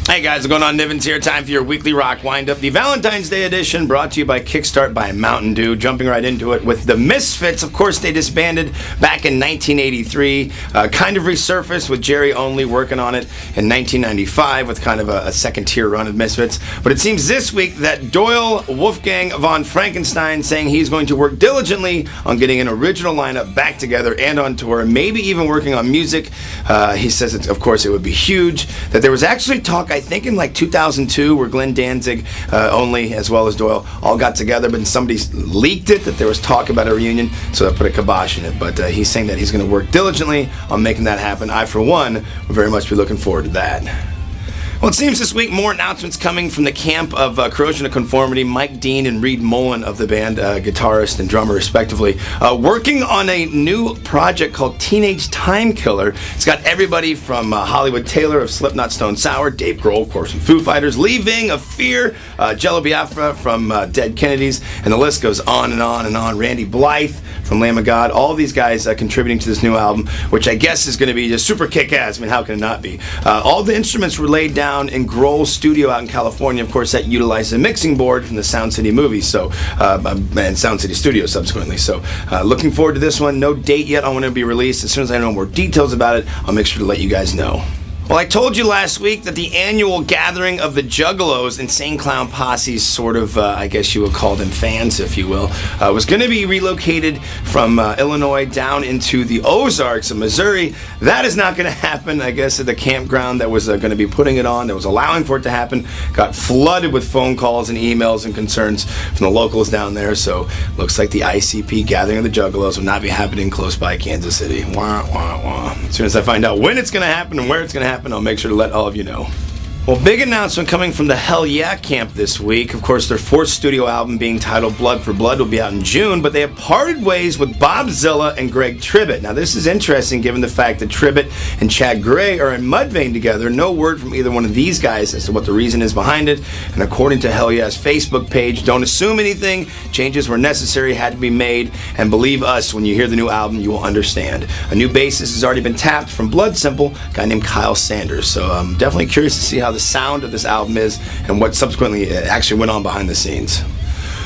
Hey guys, what's going on? Nivens here. Time for your weekly rock wind-up. The Valentine's Day edition brought to you by Kickstart by Mountain Dew. Jumping right into it with the Misfits. Of course, they disbanded back in 1983. Kind of resurfaced with Jerry Only working on it in 1995 with kind of a second-tier run of Misfits. But it seems this week that Doyle Wolfgang von Frankenstein saying he's going to work diligently on getting an original lineup back together and on tour, maybe even working on music. He says, of course, it would be huge. That there was actually talk, I think in like 2002, where Glenn Danzig, Only, as well as Doyle, all got together, but somebody leaked it that there was talk about a reunion, so that put a kibosh in it. But he's saying that he's going to work diligently on making that happen. I, for one, will very much be looking forward to that. Well, it seems this week more announcements coming from the camp of Corrosion of Conformity, Mike Dean and Reed Mullen of the band, guitarist and drummer respectively, working on a new project called Teenage Time Killer. It's got everybody from Hollywood Taylor of Slipknot, Stone Sour, Dave Grohl, of course, from Foo Fighters, Lee Ving of Fear, Jello Biafra from Dead Kennedys, and the list goes on and on and on. Randy Blythe from Lamb of God, all of these guys contributing to this new album, which I guess is going to be just super kick-ass. I mean, how can it not be? All the instruments were laid down in Grohl's studio out in California. Of course, that utilized a mixing board from the Sound City movie, so and Sound City Studio subsequently. So, looking forward to this one. No date yet on when it'll be released. As soon as I know more details about it, I'll make sure to let you guys know. Well, I told you last week that the annual gathering of the Juggalos, Insane Clown Posse's sort of, I guess you would call them fans, if you will, was going to be relocated from Illinois down into the Ozarks of Missouri. That is not going to happen. I guess at the campground that was going to be putting it on, that was allowing for it to happen, got flooded with phone calls and emails and concerns from the locals down there. So, looks like the ICP gathering of the Juggalos will not be happening close by Kansas City. Wah, wah, wah. As soon as I find out when it's going to happen and where it's going to happen, I'll make sure to let all of you know. Well, big announcement coming from the Hell Yeah camp this week. Of course, their fourth studio album, being titled Blood for Blood, will be out in June, but they have parted ways with Bob Zilla and Greg Tribbett. Now, this is interesting given the fact that Tribbett and Chad Gray are in Mudvayne together. No word from either one of these guys as to what the reason is behind it. And according to Hell Yeah's Facebook page, don't assume anything. Changes were necessary, had to be made. And believe us, when you hear the new album, you will understand. A new bassist has already been tapped from Blood Simple, a guy named Kyle Sanders. So I'm definitely curious to see how the sound of this album is and what subsequently actually went on behind the scenes.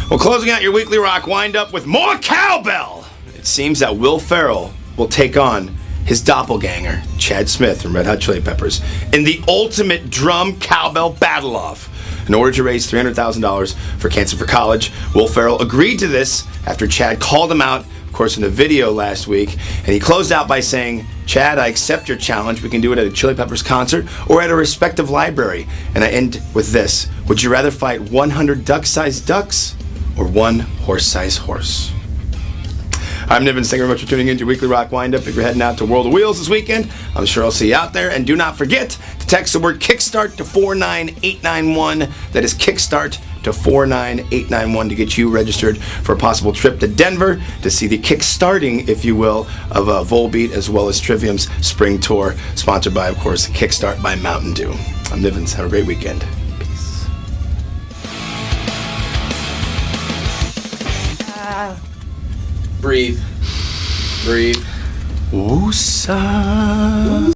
Well, closing out your weekly rock wind-up with more cowbell. It seems that Will Ferrell will take on his doppelganger, Chad Smith from Red Hot Chili Peppers, in the ultimate drum cowbell battle-off. In order to raise $300,000 for Cancer for College, Will Ferrell agreed to this after Chad called him out, of course, in a video last week, and he closed out by saying, "Chad, I accept your challenge. We can do it at a Chili Peppers concert or at a respective library." And I end with this: would you rather fight 100 duck-sized ducks or one horse-sized horse? I'm Nivens. Thank you very much for tuning in to your weekly rock wind-up. If you're heading out to World of Wheels this weekend, I'm sure I'll see you out there. And do not forget to text the word Kickstart to 49891. That is Kickstart to 49891 to get you registered for a possible trip to Denver to see the kickstarting, if you will, of Volbeat as well as Trivium's spring tour, sponsored by, of course, Kickstart by Mountain Dew. I'm Nivens. Have a great weekend. Peace. Breathe. Breathe. Woosah.